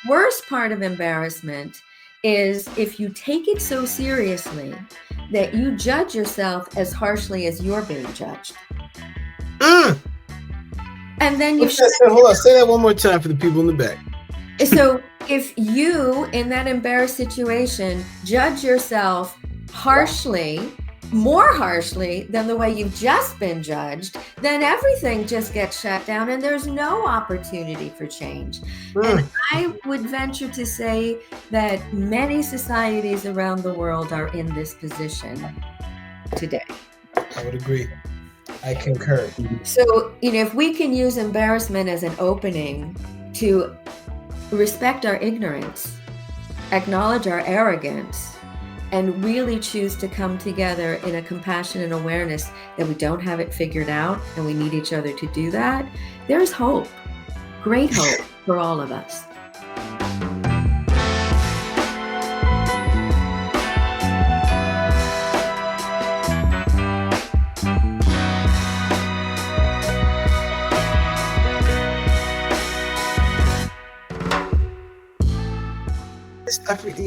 worst part of embarrassment is if you take it so seriously that you judge yourself as harshly as you're being judged. Mm. And then you hold on, say that one more time for the people in the back. So if you, in that embarrassed situation, judge yourself harshly, more harshly than the way you've just been judged, then everything just gets shut down and there's no opportunity for change. And I would venture to say that many societies around the world are in this position today. I would agree. I concur. So, if we can use embarrassment as an opening to respect our ignorance, acknowledge our arrogance, and really choose to come together in a compassion and awareness that we don't have it figured out and we need each other to do that, there's hope, great hope for all of us.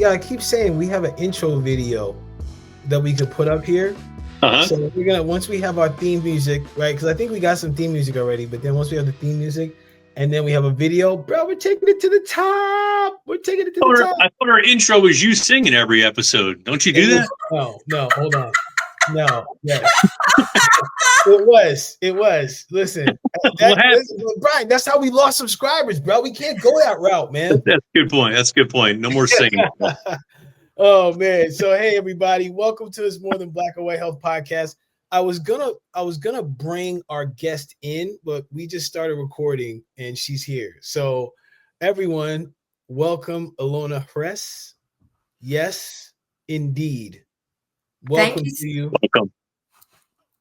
I keep saying we have an intro video that we could put up here. So we're gonna, once we have our theme music, right? Because I think we got some theme music already, but then once we have the theme music and then we have a video, bro, we're taking it to the top. We're taking it to the top. I thought our intro was you singing every episode. Don't you do that? No, hold on. No, yes. It was. Listen, Brian, that's how we lost subscribers, bro. We can't go that route, man. That's a good point. No more singing. Oh man. So hey everybody, welcome to this More Than Black and White Health podcast. I was gonna bring our guest in, but we just started recording and she's here. So everyone, welcome Ilona Hress. Yes, indeed. Welcome to you. Welcome.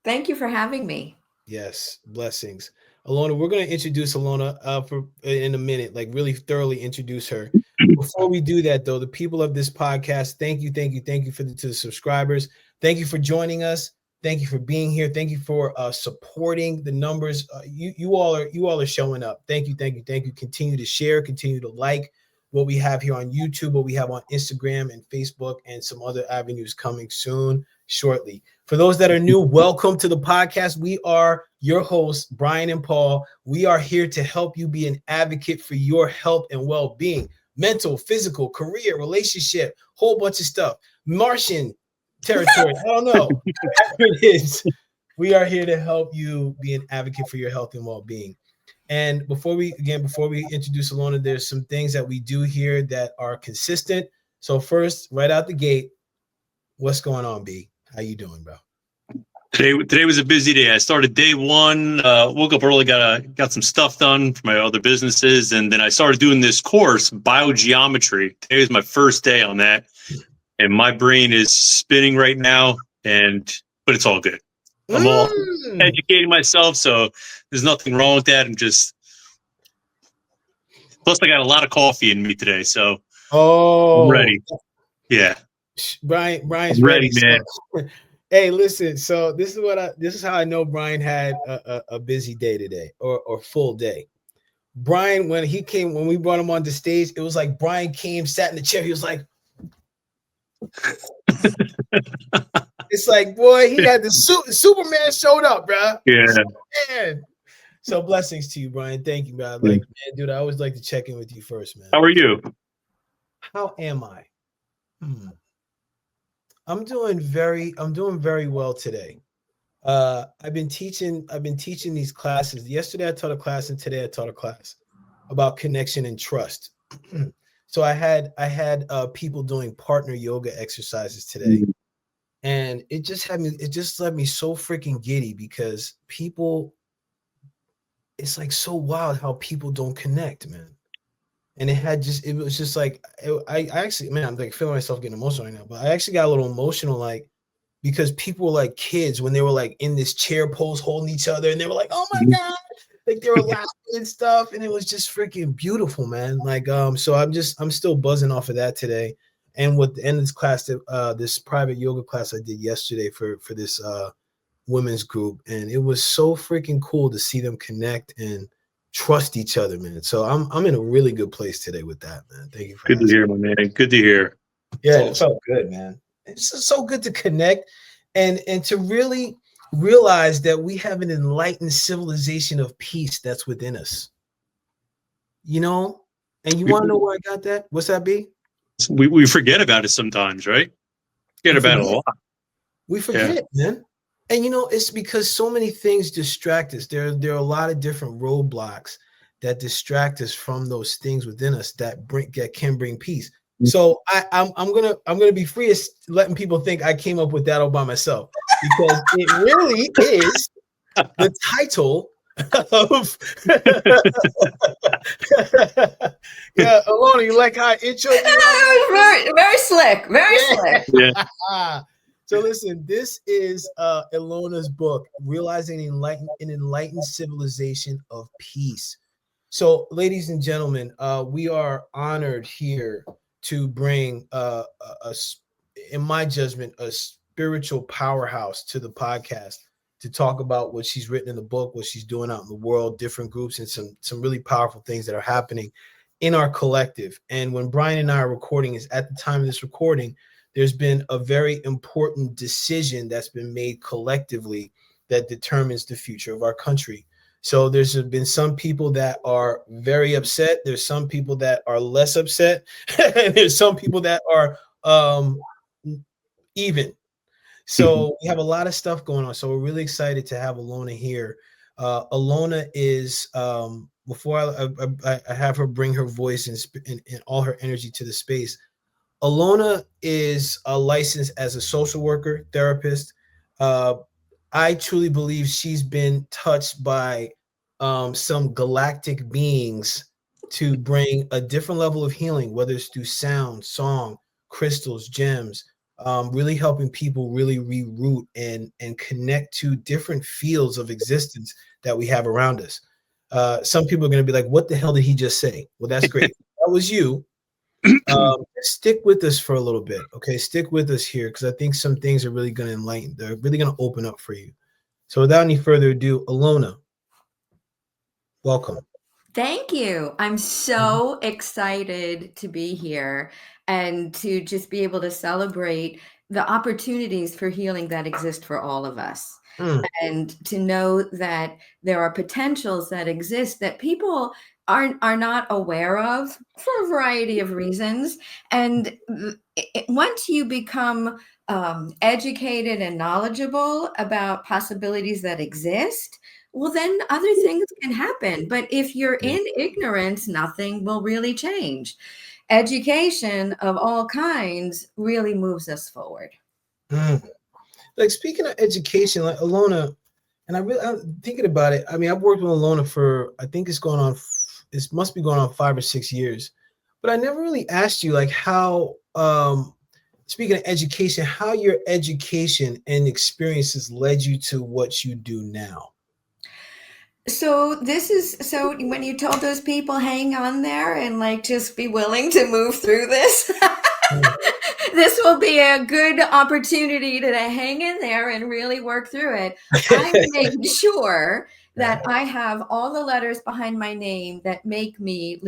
Thank you for having me. Yes, blessings. Ilona, we're going to introduce Ilona in a minute, like really thoroughly introduce her. Before we do that, though, the people of this podcast, thank you to the subscribers. Thank you for joining us. Thank you for being here. Thank you for supporting the numbers. You all are showing up. Thank you. Continue to share, continue to like what we have here on YouTube, what we have on Instagram and Facebook, and some other avenues coming soon, shortly. For those that are new, welcome to the podcast. We are your hosts, Brian and Paul. We are here to help you be an advocate for your health and well-being, mental, physical, career, relationship, whole bunch of stuff. Martian territory, I don't know. Whatever it is, we are here to help you be an advocate for your health and well-being. And before we introduce Ilona, there's some things that we do here that are consistent. So first, right out the gate, what's going on, B? How you doing, bro? Today was a busy day. I started day one, woke up early, got some stuff done for my other businesses, and then I started doing this course, biogeometry. Today was my first day on that, and my brain is spinning right now, but it's all good. I'm all educating myself, so there's nothing wrong with that. Plus I got a lot of coffee in me today, so I'm ready. Yeah. Brian's ready, man. So, hey, listen, so this is how I know Brian had a busy day today or full day. Brian, when we brought him on the stage, it was like Brian came, sat in the chair, he was like it's like, boy, he had the Superman showed up, bro. Yeah. Superman. So blessings to you, Brian. Thank you, man. Like, man, dude, I always like to check in with you first, man. How are you? How am I? I'm doing very well today. I've been teaching these classes. Yesterday I taught a class and today I taught a class about connection and trust. So I had people doing partner yoga exercises today. And it just left me so freaking giddy because it's like so wild how people don't connect, man. And it was just like, I actually, man, I'm like feeling myself getting emotional right now, but I actually got a little emotional, like, because people were like kids when they were like in this chair pose holding each other and they were like, oh my God, like they were laughing and stuff. And it was just freaking beautiful, man. Like, so I'm still buzzing off of that today. And with the end of this class, this private yoga class I did yesterday for this women's group, and it was so freaking cool to see them connect and trust each other, man. So I'm in a really good place today with that, man. Thank you for Good to asking. hear, my man. Good to hear. Yeah, Awesome. it felt good, man. It's just so good to connect and to really realize that we have an enlightened civilization of peace that's within us. You know, and you want to know where I got that? What's that, B? We forget about it sometimes, right? Forget about it a lot. We forget, man. And it's because so many things distract us. There are a lot of different roadblocks that distract us from those things within us that can bring peace. So I'm gonna be free of letting people think I came up with that all by myself, because it really is the title of yeah, Ilona, you like how I intro? Very, very slick, very slick. Yeah. So listen, this is Ilona's book, Realizing an Enlightened Civilization of Peace. So, ladies and gentlemen, we are honored here to bring, in my judgment, a spiritual powerhouse to the podcast to talk about what she's written in the book, what she's doing out in the world, different groups, and some really powerful things that are happening in our collective. And when Brian and I are recording, is at the time of this recording, there's been a very important decision that's been made collectively that determines the future of our country. So there's been some people that are very upset. There's some people that are less upset. And there's some people that are even. So we have a lot of stuff going on. So we're really excited to have Ilona here. Ilona is, before I have her bring her voice and all her energy to the space, Ilona is licensed as a social worker, therapist. I truly believe she's been touched by some galactic beings to bring a different level of healing, whether it's through sound, song, crystals, gems, really helping people really reroute and connect to different fields of existence that we have around us. Some people are going to be like, what the hell did he just say? Well, that's great. That was you. Stick with us for a little bit. Okay. Stick with us here, because I think some things are really going to enlighten. They're really going to open up for you. So without any further ado, Ilona, welcome. Thank you. I'm so excited to be here and to just be able to celebrate the opportunities for healing that exist for all of us. And to know that there are potentials that exist that people are not aware of for a variety of reasons. And once you become educated and knowledgeable about possibilities that exist, well, then other things can happen. But if you're in ignorance, nothing will really change. Education of all kinds really moves us forward. Like, speaking of education, like Ilona, and I'm thinking about it. I mean, I've worked with Ilona for, I think it must be going on 5 or 6 years, but I never really asked you, like, how, speaking of education, how your education and experiences led you to what you do now. So when you told those people hang on there and like just be willing to move through this, this will be a good opportunity to hang in there and really work through it. I made sure that I have all the letters behind my name that make me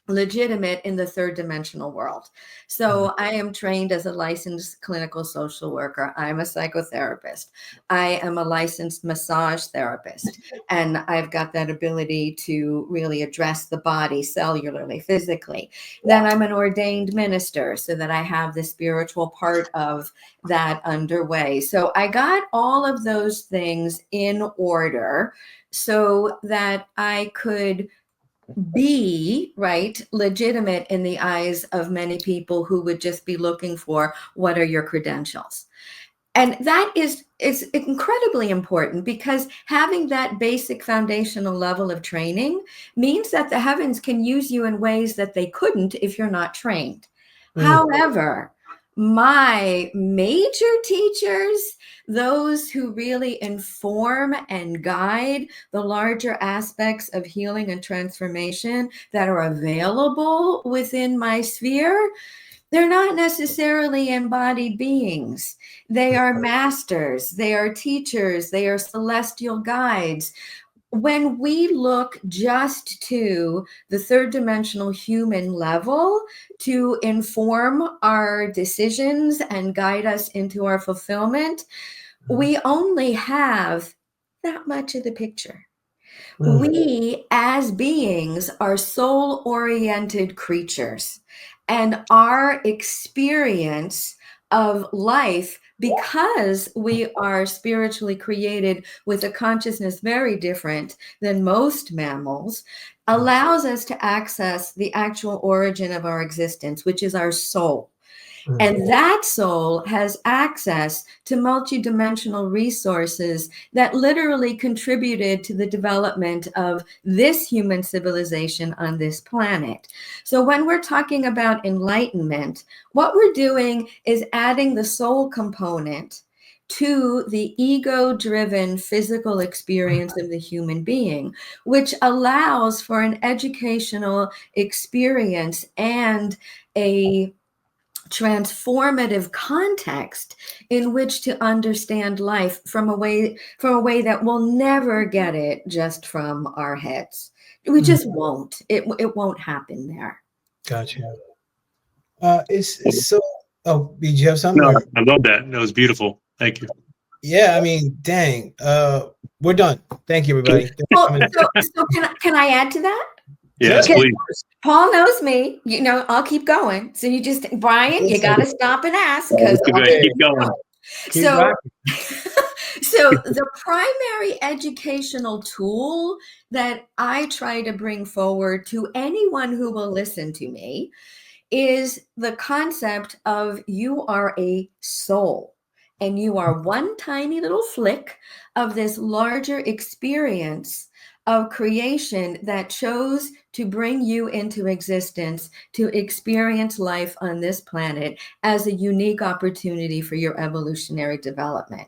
legitimate in the third dimensional world. So I am trained as a licensed clinical social worker. I'm a psychotherapist. I am a licensed massage therapist. And I've got that ability to really address the body cellularly, physically. Then I'm an ordained minister, so that I have the spiritual part of that underway. So I got all of those things in order so that I could be legitimate in the eyes of many people who would just be looking for, what are your credentials? And that is incredibly important, because having that basic foundational level of training means that the heavens can use you in ways that they couldn't if you're not trained. However, my major teachers, those who really inform and guide the larger aspects of healing and transformation that are available within my sphere, they're not necessarily embodied beings. They are masters, they are teachers, they are celestial guides. when we look just to the third dimensional human level to inform our decisions and guide us into our fulfillment, we only have that much of the picture. We as beings are soul-oriented creatures, and our experience of life, because we are spiritually created with a consciousness very different than most mammals, allows us to access the actual origin of our existence, which is our soul. And that soul has access to multidimensional resources that literally contributed to the development of this human civilization on this planet. So when we're talking about enlightenment, what we're doing is adding the soul component to the ego-driven physical experience of the human being, which allows for an educational experience and a transformative context in which to understand life from a way that we'll never get it just from our heads. We just won't. It won't happen there. Gotcha. It's so. Oh, did you have something? No, I love that. That was beautiful. Thank you. Yeah, I mean, dang. We're done. Thank you, everybody. Well, so can I add to that? Yes, please. Paul knows me. You know, I'll keep going. So you just, Brian, you got to stop and ask. Because keep going. So the primary educational tool that I try to bring forward to anyone who will listen to me is the concept of you are a soul, and you are one tiny little flick of this larger experience of creation that chose to bring you into existence to experience life on this planet as a unique opportunity for your evolutionary development.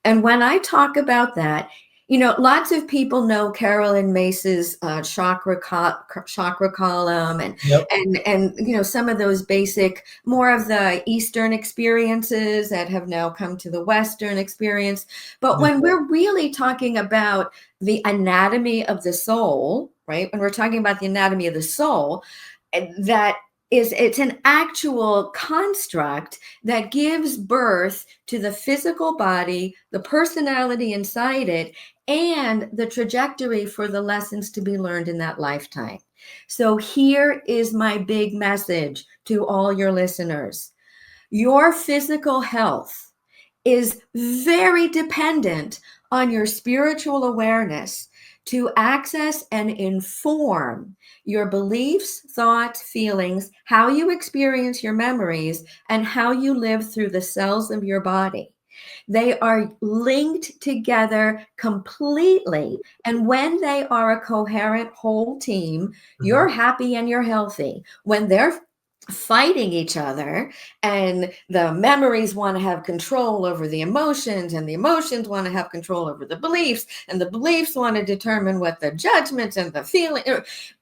And when I talk about that, you know, lots of people know Carolyn Mace's chakra column and you know, some of those basic, more of the Eastern experiences that have now come to the Western experience. But when we're really talking about the anatomy of the soul, right? When we're talking about the anatomy of the soul, it's an actual construct that gives birth to the physical body, the personality inside it, and the trajectory for the lessons to be learned in that lifetime. So here is my big message to all your listeners. Your physical health is very dependent on your spiritual awareness to access and inform your beliefs, thoughts, feelings, how you experience your memories, and how you live through the cells of your body. They are linked together completely. And when they are a coherent whole team, you're happy and you're healthy. When they're fighting each other and the memories want to have control over the emotions, and the emotions want to have control over the beliefs, and the beliefs want to determine what the judgments and the feeling,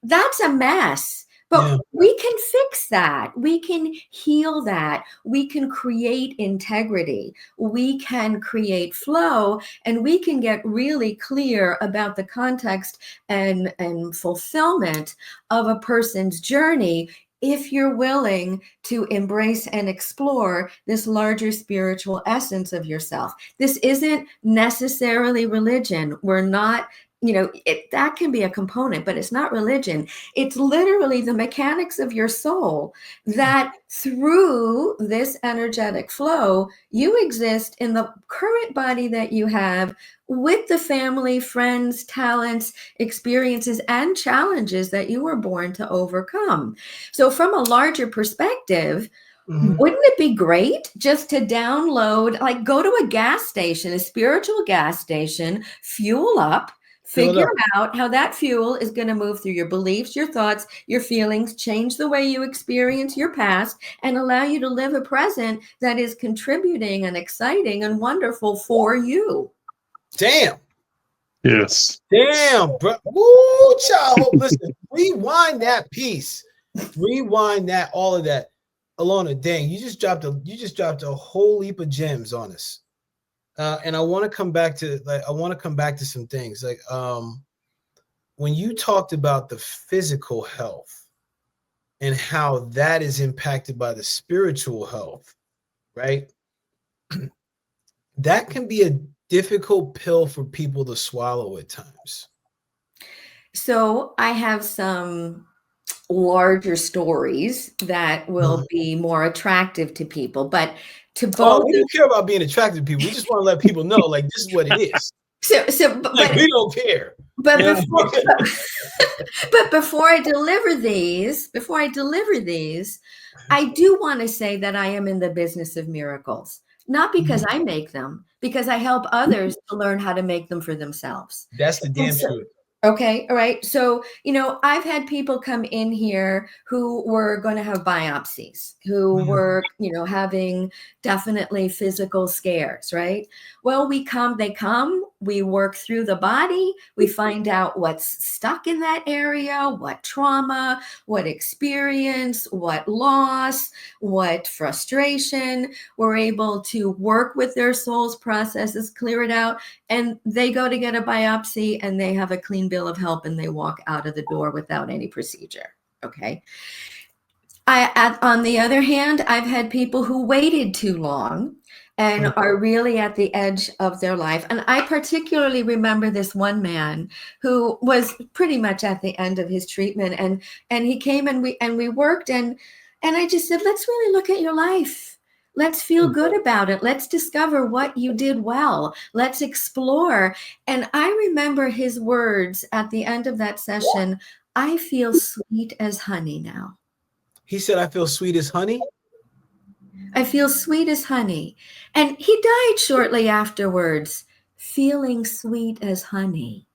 that's a mess. But we can fix that. We can heal that. We can create integrity. We can create flow, and we can get really clear about the context and fulfillment of a person's journey if you're willing to embrace and explore this larger spiritual essence of yourself. This isn't necessarily religion. We're not, you know, that can be a component, but it's not religion. It's literally the mechanics of your soul that through this energetic flow, you exist in the current body that you have with the family, friends, talents, experiences, and challenges that you were born to overcome. So from a larger perspective, wouldn't it be great just to download, like go to a gas station, a spiritual gas station, fuel up, figure out how that fuel is going to move through your beliefs, your thoughts, your feelings, change the way you experience your past, and allow you to live a present that is contributing and exciting and wonderful for you. Damn. Yes. Damn, bro. Woo, child. Listen, rewind that piece. Rewind that, all of that. Ilona, dang, you just dropped a whole heap of gems on us. And I want to come back to some things. Like, when you talked about the physical health and how that is impacted by the spiritual health, right? That can be a difficult pill for people to swallow at times. So I have some larger stories that will be more attractive to people, but to both. We don't care about being attractive to people. We just want to let people know, like, this is what it is. But we don't care. But before, but before I deliver these, I do want to say that I am in the business of miracles, not because I make them, because I help others to learn how to make them for themselves. That's the damn truth. Okay. All right. So, I've had people come in here who were going to have biopsies, who were, having definitely physical scares, right? Well, they come, we work through the body, we find out what's stuck in that area, what trauma, what experience, what loss, what frustration. We're able to work with their soul's processes, clear it out, and they go to get a biopsy and they have a clean bill of health and they walk out of the door without any procedure. Okay. On the other hand, I've had people who waited too long and are really at the edge of their life. And I particularly remember this one man who was pretty much at the end of his treatment. And he came and we worked and I just said, let's really look at your life. Let's feel good about it. Let's discover what you did well. Let's explore. And I remember his words at the end of that session, I feel sweet as honey now. He said, I feel sweet as honey? I feel sweet as honey. And he died shortly afterwards, feeling sweet as honey.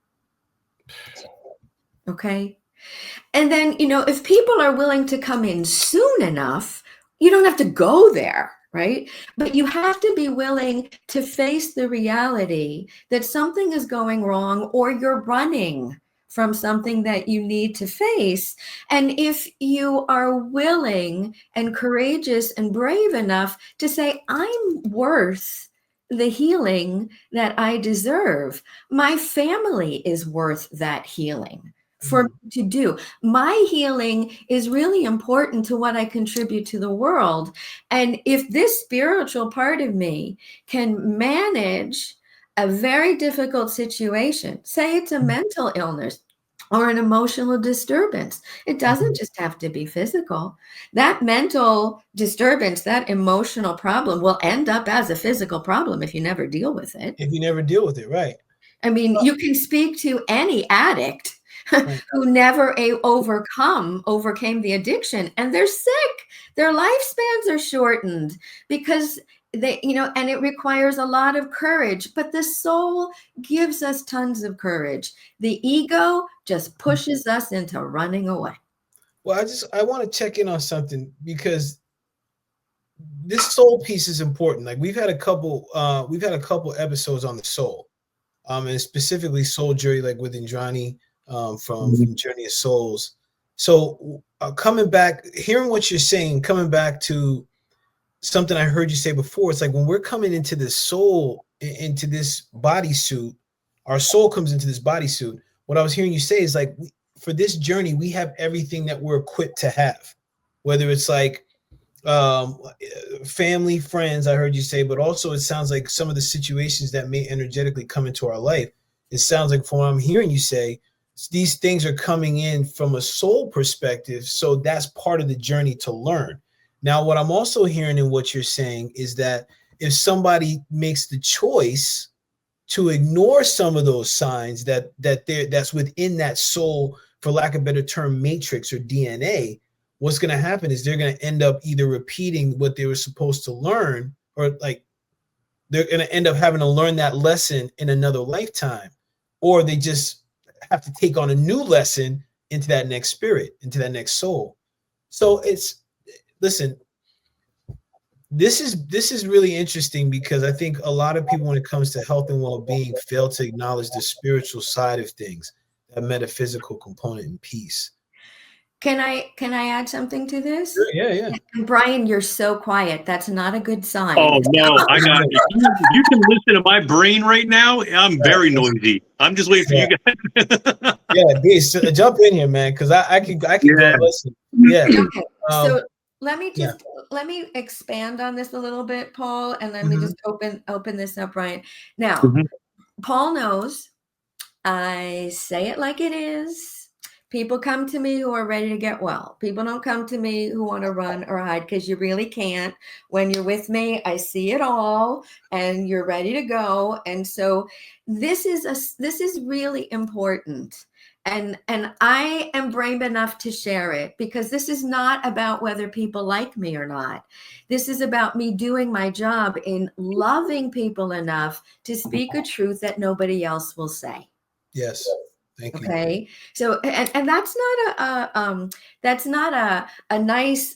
Okay. And then, if people are willing to come in soon enough, you don't have to go there. Right? But you have to be willing to face the reality that something is going wrong or you're running from something that you need to face. And if you are willing and courageous and brave enough to say, I'm worth the healing that I deserve, my family is worth that healing. For me to do. My healing is really important to what I contribute to the world. And if this spiritual part of me can manage a very difficult situation, say it's a mental illness or an emotional disturbance, it doesn't just have to be physical. That mental disturbance, that emotional problem will end up as a physical problem if you never deal with it. If you never deal with it, right. I mean, you can speak to any addict who never overcame the addiction, and they're sick. Their lifespans are shortened because they, and it requires a lot of courage, but the soul gives us tons of courage. The ego just pushes us into running away. Well, I want to check in on something because this soul piece is important. Like we've had a couple episodes on the soul, and specifically soul journey, like with Indrani. From Journey of Souls. So coming back, hearing what you're saying, coming back to something I heard you say before, it's like when we're coming into this soul, into this bodysuit, our soul comes into this bodysuit. What I was hearing you say is like, for this journey, we have everything that we're equipped to have, whether it's like family, friends, I heard you say, but also it sounds like some of the situations that may energetically come into our life. It sounds like from what I'm hearing you say, these things are coming in from a soul perspective. So that's part of the journey to learn. Now, what I'm also hearing in what you're saying is that if somebody makes the choice to ignore some of those signs that's within that soul, for lack of a better term, matrix or DNA, what's going to happen is they're going to end up either repeating what they were supposed to learn, or like they're going to end up having to learn that lesson in another lifetime, or they just have to take on a new lesson into that next spirit, into that next soul. So listen, this is really interesting because I think a lot of people, when it comes to health and well-being, fail to acknowledge the spiritual side of things, that metaphysical component and piece. Can I add something to this? Yeah. Brian, you're so quiet. That's not a good sign. Oh no, I got it. You can listen to my brain right now. I'm very noisy. I'm just waiting for you guys. Yeah, D, jump in here, man, because I can go listen. Yeah. Okay. So let me yeah. let me expand on this a little bit, Paul, and let me Mhm. just open this up, Brian. Now, Mhm. Paul knows I say it like it is. People come to me who are ready to get well. People don't come to me who want to run or hide, because you really can't. When you're with me, I see it all and you're ready to go. And so this is really important. And I am brave enough to share it, because this is not about whether people like me or not. This is about me doing my job in loving people enough to speak a truth that nobody else will say. Yes. Thank you. Okay. So, and that's not a nice,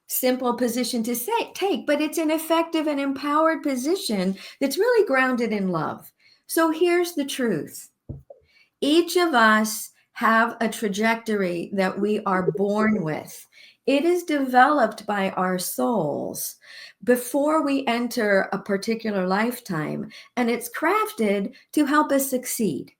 simple position to take, but it's an effective and empowered position that's really grounded in love. So here's the truth. Each of us have a trajectory that we are born with. It is developed by our souls before we enter a particular lifetime, and it's crafted to help us succeed.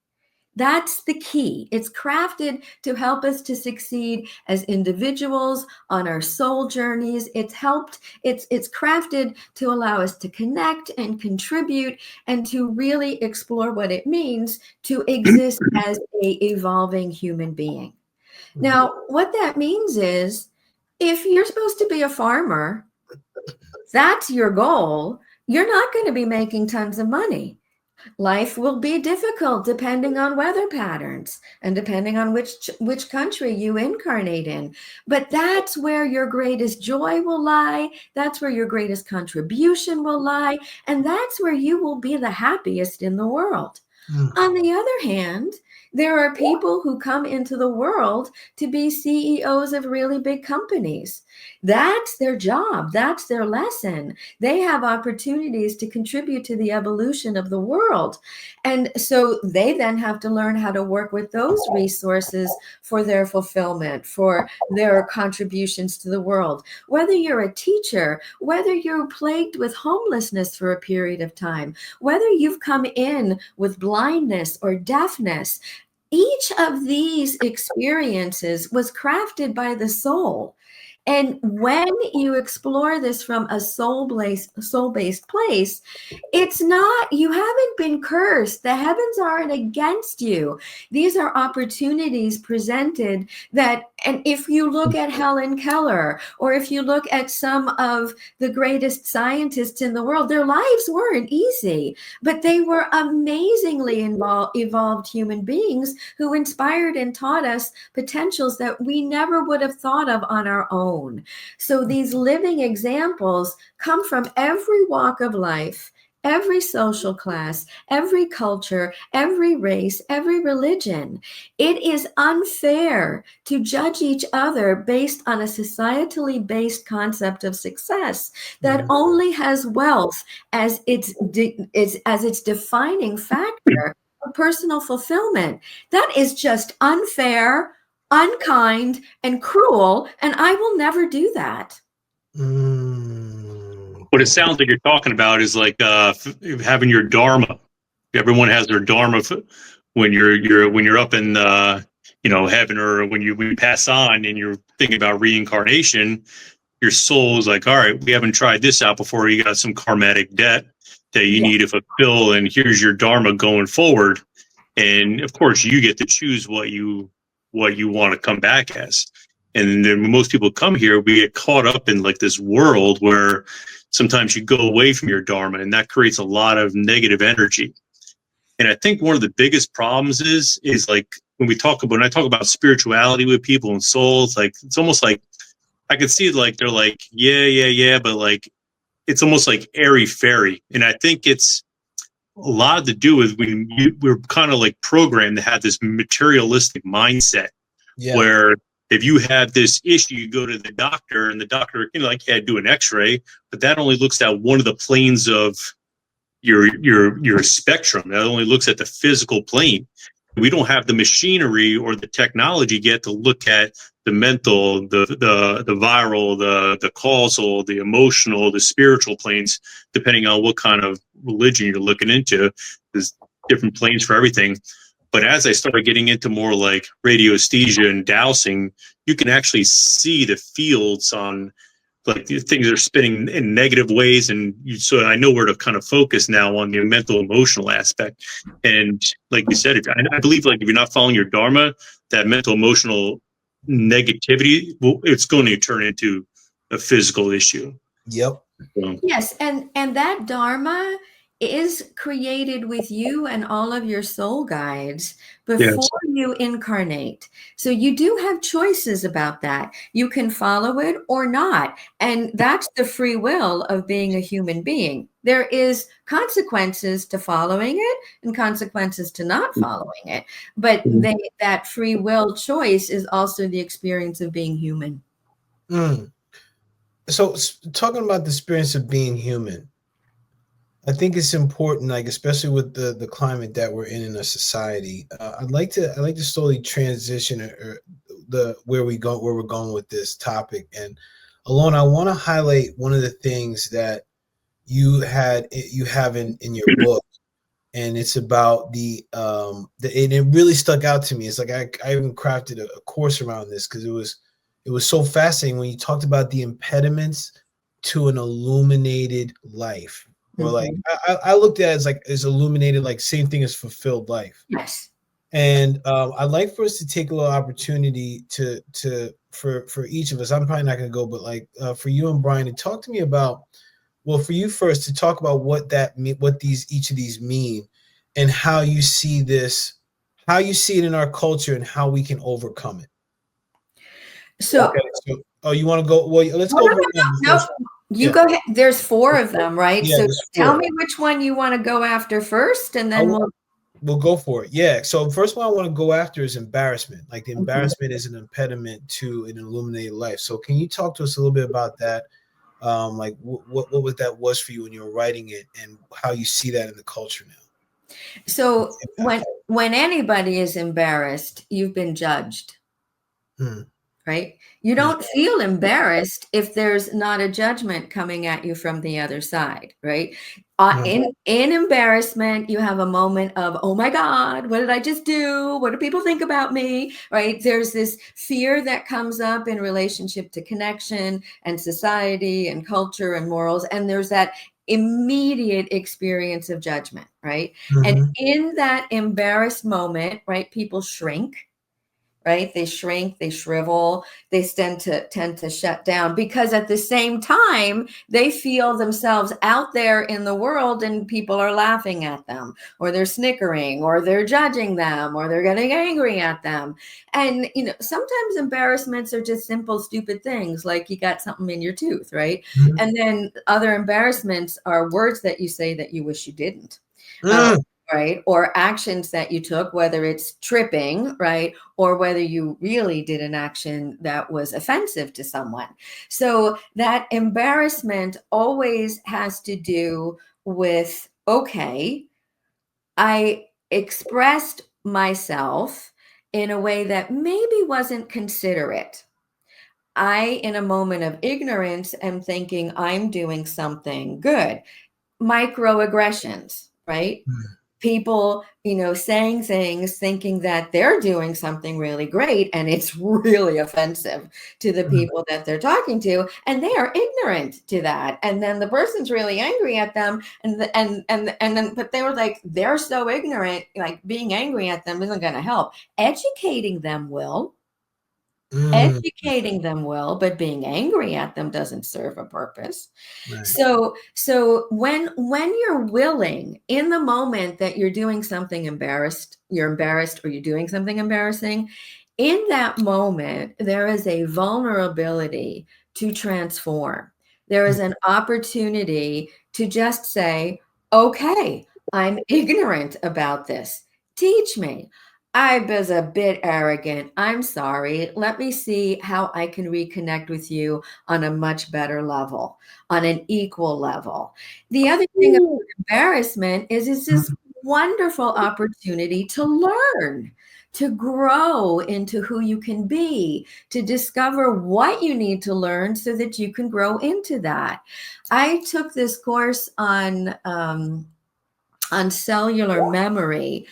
That's the key. It's crafted to help us to succeed as individuals on our soul journeys. It's crafted to allow us to connect and contribute and to really explore what it means to exist as a evolving human being. Now, what that means is, if you're supposed to be a farmer, that's your goal, you're not going to be making tons of money. Life will be difficult depending on weather patterns and depending on which country you incarnate in. But that's where your greatest joy will lie. That's where your greatest contribution will lie. And that's where you will be the happiest in the world. On the other hand, there are people who come into the world to be CEOs of really big companies. That's their job. That's their lesson. They have opportunities to contribute to the evolution of the world. And so they then have to learn how to work with those resources for their fulfillment, for their contributions to the world. Whether you're a teacher, whether you're plagued with homelessness for a period of time, whether you've come in with blindness or deafness, each of these experiences was crafted by the soul. And when you explore this from a soul-based place, it's not, you haven't been cursed. The heavens aren't against you. These are opportunities presented that, and if you look at Helen Keller, or if you look at some of the greatest scientists in the world, their lives weren't easy, but they were amazingly evolved human beings who inspired and taught us potentials that we never would have thought of on our own. So these living examples come from every walk of life, every social class, every culture, every race, every religion. It is unfair to judge each other based on a societally based concept of success that only has wealth as its defining factor for personal fulfillment. That is just unfair, unkind, and cruel, and I will never do that. What it sounds like you're talking about is like having your dharma. Everyone has their dharma when you're up in heaven, or when you pass on and you're thinking about reincarnation. Your soul is like, all right, we haven't tried this out before. You got some karmatic debt that you need to fulfill, and here's your dharma going forward. And of course, you get to choose what you want to come back as. And then when most people come here, we get caught up in like this world where sometimes you go away from your dharma, and that creates a lot of negative energy. And I think one of the biggest problems is like when I talk about spirituality with people and souls, like it's almost like I can see like they're like, yeah, but like it's almost like airy fairy. And I think it's a lot to do with we're kind of like programmed to have this materialistic mindset where if you have this issue, you go to the doctor, and the doctor, do an x-ray, but that only looks at one of the planes of your spectrum. That only looks at the physical plane. We don't have the machinery or the technology yet to look at the mental, the viral, the causal, the emotional, the spiritual planes, depending on what kind of religion you're looking into. There's different planes for everything. But as I started getting into more like radiesthesia and dowsing, you can actually see the fields on like the things are spinning in negative ways. And so I know where to kind of focus now on the mental, emotional aspect. And like you said, I believe like if you're not following your dharma, that mental, emotional negativity, it's going to turn into a physical issue. Yep. Yes, and that dharma is created with you and all of your soul guides before you incarnate. So you do have choices about that. You can follow it or not. And that's the free will of being a human being. There is consequences to following it and consequences to not following it. But that free will choice is also the experience of being human. So talking about the experience of being human, I think it's important, like especially with the climate that we're in a society. I'd like to slowly transition where we're going with this topic. And Ilona, I want to highlight one of the things that you have in your book, and it's about and it really stuck out to me. It's like I even crafted a course around this because it was so fascinating when you talked about the impediments to an illuminated life. Or like I looked at it as like as illuminated, like same thing as fulfilled life. Yes. And I'd like for us to take a little opportunity for each of us. I'm probably not going to go, but like for you and Brian, to talk to me about, well, for you first to talk about what each of these mean, and how you see this, how you see it in our culture, and how we can overcome it. So you want to go? Well, let's go. No. You go ahead. There's 4 of them, right? Yeah, so tell me which one you want to go after first, and then we'll go for it. Yeah. So first one I want to go after is embarrassment. Like the embarrassment is an impediment to an illuminated life. So can you talk to us a little bit about that? Like what was for you when you were writing it, and how you see that in the culture now? So when anybody is embarrassed, you've been judged. Right? You don't feel embarrassed if there's not a judgment coming at you from the other side, right? In embarrassment, you have a moment of, oh my God, what did I just do? What do people think about me? Right? There's this fear that comes up in relationship to connection and society and culture and morals. And there's that immediate experience of judgment, right? And in that embarrassed moment, right, people shrink. Right? They shrink, they shrivel, they tend to shut down, because at the same time, they feel themselves out there in the world and people are laughing at them, or they're snickering, or they're judging them, or they're getting angry at them. And, sometimes embarrassments are just simple, stupid things like you got something in your tooth, right? And then other embarrassments are words that you say that you wish you didn't. Right? Or actions that you took, whether it's tripping, right? Or whether you really did an action that was offensive to someone. So that embarrassment always has to do with, okay, I expressed myself in a way that maybe wasn't considerate. I, in a moment of ignorance, am thinking I'm doing something good. Microaggressions, right? People, saying things thinking that they're doing something really great, and it's really offensive to the people that they're talking to, and they are ignorant to that. And then the person's really angry at them, and then but they were like, they're so ignorant, like being angry at them isn't going to help. Educating them will. Educating them will, but being angry at them doesn't serve a purpose. Right. So when you're willing, in the moment that you're doing something you're embarrassed, or you're doing something embarrassing, in that moment, there is a vulnerability to transform. There is an opportunity to just say, okay, I'm ignorant about this. Teach me. I was a bit arrogant. I'm sorry. Let me see how I can reconnect with you on a much better level, on an equal level. The other thing about embarrassment is it's this wonderful opportunity to learn, to grow into who you can be, to discover what you need to learn so that you can grow into that. I took this course on cellular memory.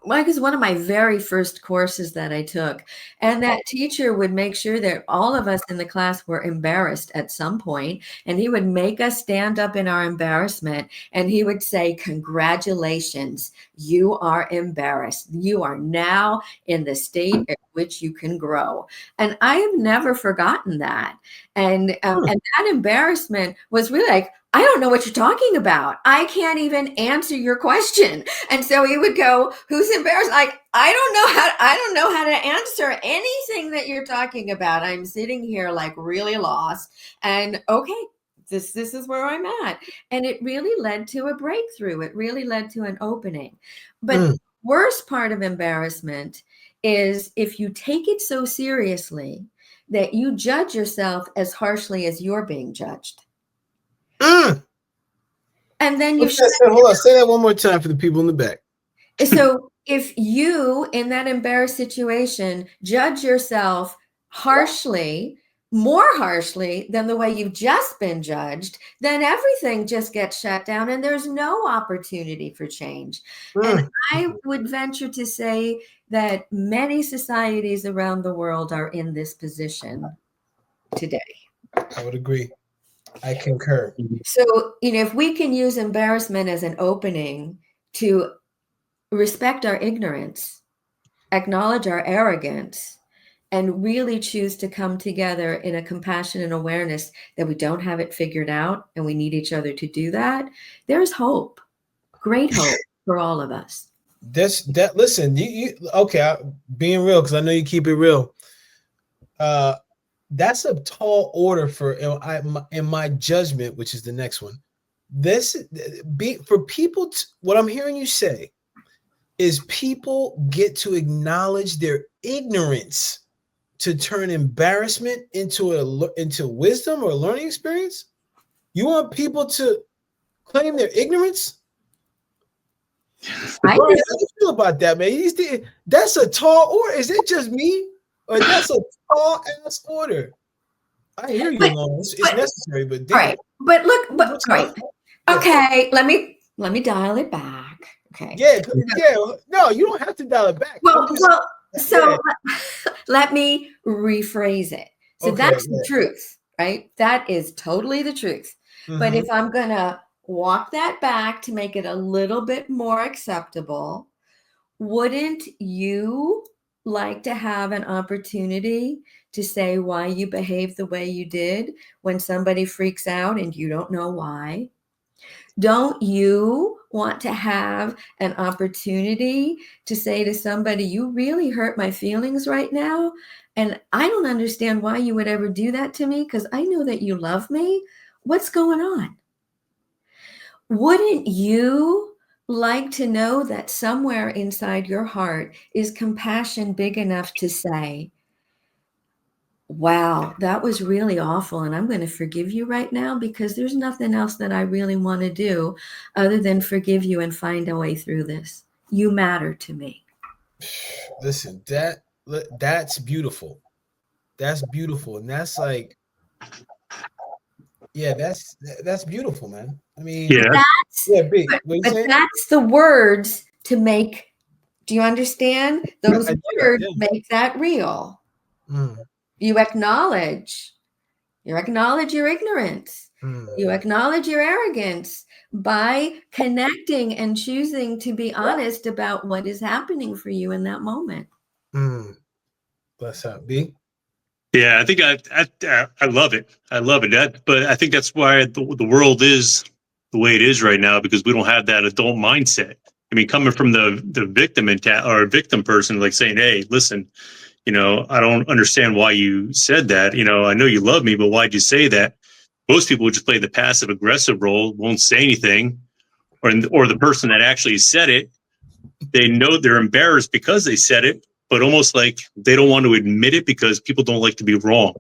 Like, it's one of my very first courses that I took. And that teacher would make sure that all of us in the class were embarrassed at some point, and he would make us stand up in our embarrassment, and he would say, "Congratulations, you are embarrassed. You are now in the state at which you can grow." And I have never forgotten that. And that embarrassment was really like, "I don't know what you're talking about. I can't even answer your question." And so he would go, "Who's embarrassed?" Like, I don't know how to answer anything that you're talking about. I'm sitting here like really lost. And okay, this is where I'm at. And it really led to a breakthrough. It really led to an opening. But the worst part of embarrassment is if you take it so seriously that you judge yourself as harshly as you're being judged. And then you hold on, say that one more time for the people in the back. So if you, in that embarrassed situation, judge yourself harshly, more harshly than the way you've just been judged, then everything just gets shut down and there's no opportunity for change. And I would venture to say that many societies around the world are in this position today. I would agree. I concur. So, if we can use embarrassment as an opening to respect our ignorance, acknowledge our arrogance, and really choose to come together in a compassion and awareness that we don't have it figured out and we need each other to do that, there's hope, great hope for all of us. Listen, you okay, being real, because I know you keep it real. That's a tall order for in my judgment, which is the next one. For people, what I'm hearing you say is people get to acknowledge their ignorance to turn embarrassment into wisdom or a learning experience. You want people to claim their ignorance? How do you feel about that, man? That's a tall order. Is it just me? Or that's a tall ass order? I hear you, Ilona. It's necessary, but damn. Right. But look, right. Okay, let me dial it back. Okay. Yeah. No, you don't have to dial it back. Let me rephrase it. So that's the truth, right? That is totally the truth. But if I'm gonna walk that back to make it a little bit more acceptable, wouldn't you like to have an opportunity to say why you behaved the way you did when somebody freaks out and you don't know why? Don't you want to have an opportunity to say to somebody, "You really hurt my feelings right now, and I don't understand why you would ever do that to me because I know that you love me. What's going on?" Wouldn't you like to know that somewhere inside your heart is compassion big enough to say, "Wow, that was really awful, and I'm going to forgive you right now because there's nothing else that I really want to do other than forgive you and find a way through this. You matter to me." Listen, that's beautiful. That's beautiful, and that's like, yeah, that's beautiful, man. I mean, big. But that's the words to make. Do you understand? Those words make that real. You acknowledge your ignorance. You acknowledge your arrogance by connecting and choosing to be honest about what is happening for you in that moment. Bless up, B. Yeah, I think I love it. I love it. But I think that's why the world is the way it is right now, because we don't have that adult mindset. I mean, coming from the victim or victim person, like saying, "Hey, listen, I don't understand why you said that. I know you love me, but why'd you say that?" Most people would just play the passive aggressive role, won't say anything, or the person that actually said it, they know they're embarrassed because they said it, but almost like they don't want to admit it because people don't like to be wrong.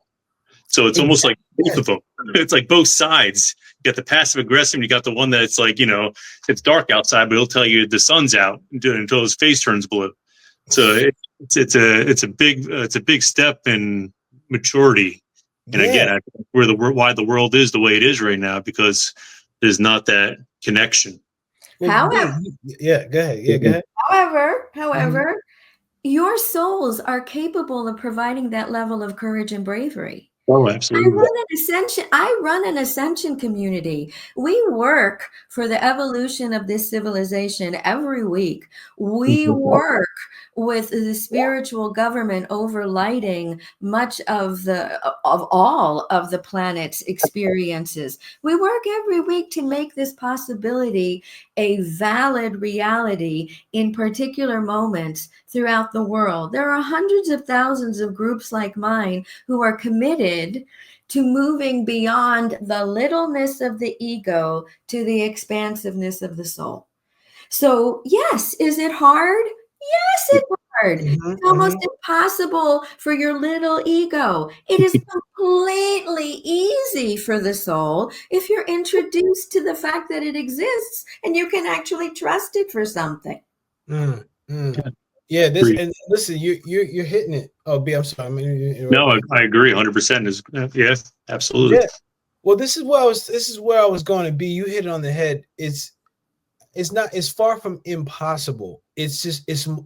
So it's almost like both of them. It's like both sides. You got the passive aggressive, and you got the one that's like, it's dark outside, but he'll tell you the sun's out until his face turns blue. So it's a big step in maturity. And again, I think why the world is the way it is right now, because there's not that connection. Well, However, yeah, go ahead. Yeah, go ahead. However, your souls are capable of providing that level of courage and bravery. Oh, absolutely. I run an ascension community. We work for the evolution of this civilization every week. We work with the spiritual government overlighting much of all of the planet's experiences. We work every week to make this possibility a valid reality in particular moments throughout the world. There are hundreds of thousands of groups like mine who are committed to moving beyond the littleness of the ego to the expansiveness of the soul. So, yes, is it hard? Yes, it's hard. It's almost impossible for your little ego. It is completely easy for the soul if you're introduced to the fact that it exists and you can actually trust it for something. Yeah, this, and listen, you're hitting it. Oh, B, I'm sorry. No, I agree 100%. Yeah, absolutely. Yeah. Well, this is where I was going to be. You hit it on the head. It's far from impossible. It's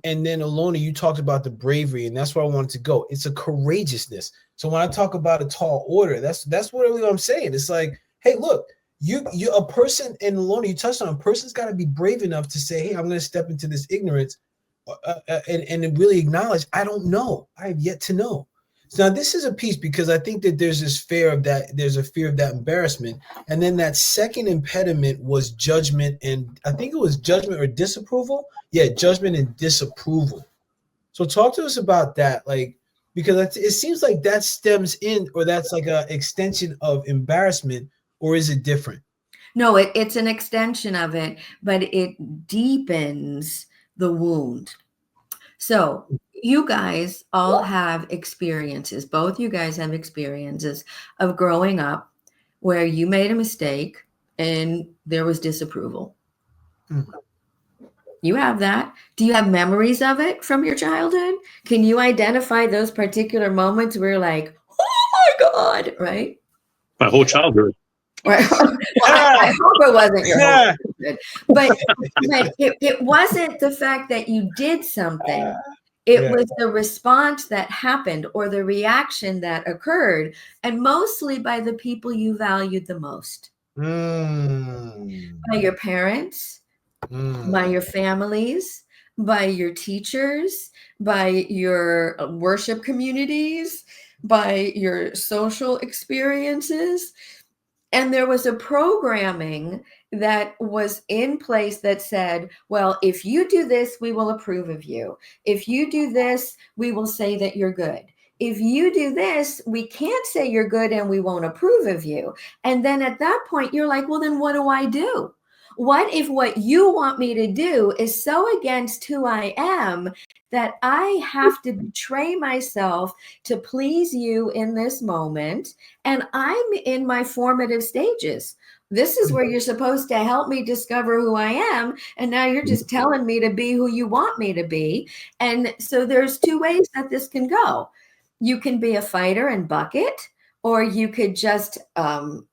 and then Ilona, you talked about the bravery, and that's where I wanted to go. It's a courageousness. So when I talk about a tall order, that's what I'm saying. It's like, hey, look, you a person, and Ilona, you touched on, a person's got to be brave enough to say, hey, I'm going to step into this ignorance, and really acknowledge, I don't know. I have yet to know. So now this is a piece, because I think that there's this fear of that. There's a fear of that embarrassment. And then that second impediment was judgment. And I think it was judgment or disapproval. Yeah, judgment and disapproval. So talk to us about that. Like, because it seems like that stems in, or that's like an extension of embarrassment, or is it different? No, it's an extension of it, but it deepens the wound. So you guys all have experiences. Both you guys have experiences of growing up where you made a mistake and there was disapproval. You have that. Do you have memories of it from your childhood? Can you identify those particular moments where you're like, oh my God, right? My whole childhood. Right. Well, I hope it wasn't your whole childhood. But it wasn't the fact that you did something. It was the response that happened, or the reaction that occurred, and mostly by the people you valued the most. By your parents, by your families, by your teachers, by your worship communities, by your social experiences. And there was a programming that was in place that said, well, if you do this, we will approve of you. If you do this, we will say that you're good. If you do this, we can't say you're good and we won't approve of you. And then at that point, you're like, well, then what do I do? What if what you want me to do is so against who I am that I have to betray myself to please you in this moment? And I'm in my formative stages. This is where you're supposed to help me discover who I am. And now you're just telling me to be who you want me to be. And so there's two ways that this can go. You can be a fighter and buck it, or you could just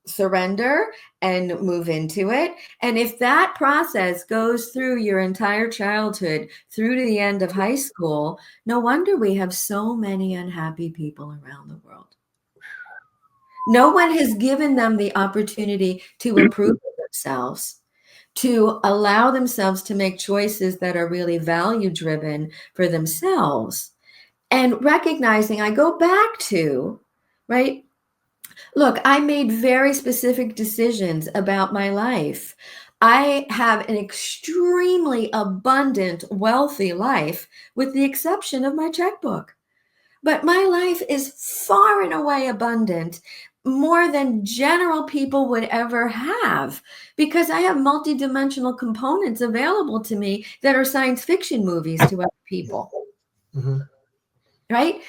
surrender and move into it. And if that process goes through your entire childhood, through to the end of high school, no wonder we have so many unhappy people around the world. No one has given them the opportunity to improve themselves, to allow themselves to make choices that are really value-driven for themselves. And recognizing, I go back to, right? Look, I made very specific decisions about my life. I have an extremely abundant, wealthy life, with the exception of my checkbook. But my life is far and away abundant, more than general people would ever have, because I have multidimensional components available to me that are science fiction movies to other people. Right?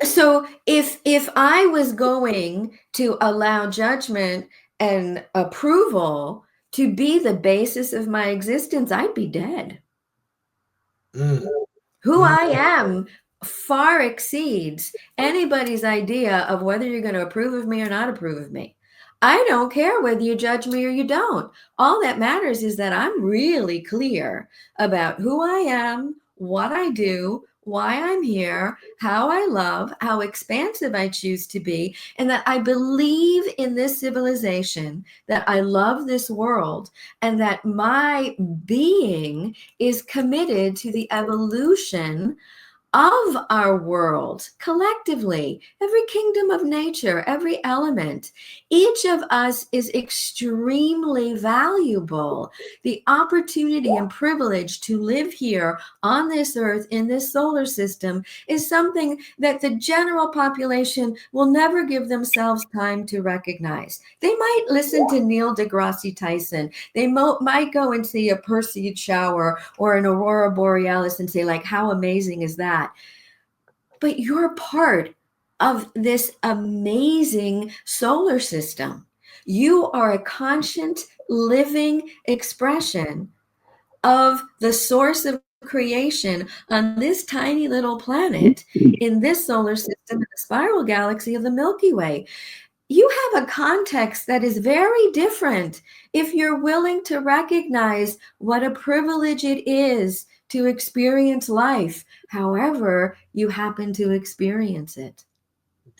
So if I was going to allow judgment and approval to be the basis of my existence, I'd be dead. Who I am far exceeds anybody's idea of whether you're going to approve of me or not approve of me. I don't care whether you judge me or you don't. All that matters is that I'm really clear about who I am, what I do, why I'm here, how I love, how expansive I choose to be, and that I believe in this civilization, that I love this world, and that my being is committed to the evolution of our world collectively, every kingdom of nature, every element. Each of us is extremely valuable. The opportunity and privilege to live here on this earth, in this solar system, is something that the general population will never give themselves time to recognize. They might listen to Neil deGrasse Tyson. They might go and see a Perseid shower or an aurora borealis and say, like, how amazing is that? But you're part of this amazing solar system. You are a conscient, living expression of the source of creation on this tiny little planet in this solar system, in the spiral galaxy of the Milky Way. You have a context that is very different if you're willing to recognize what a privilege it is to experience life, however you happen to experience it.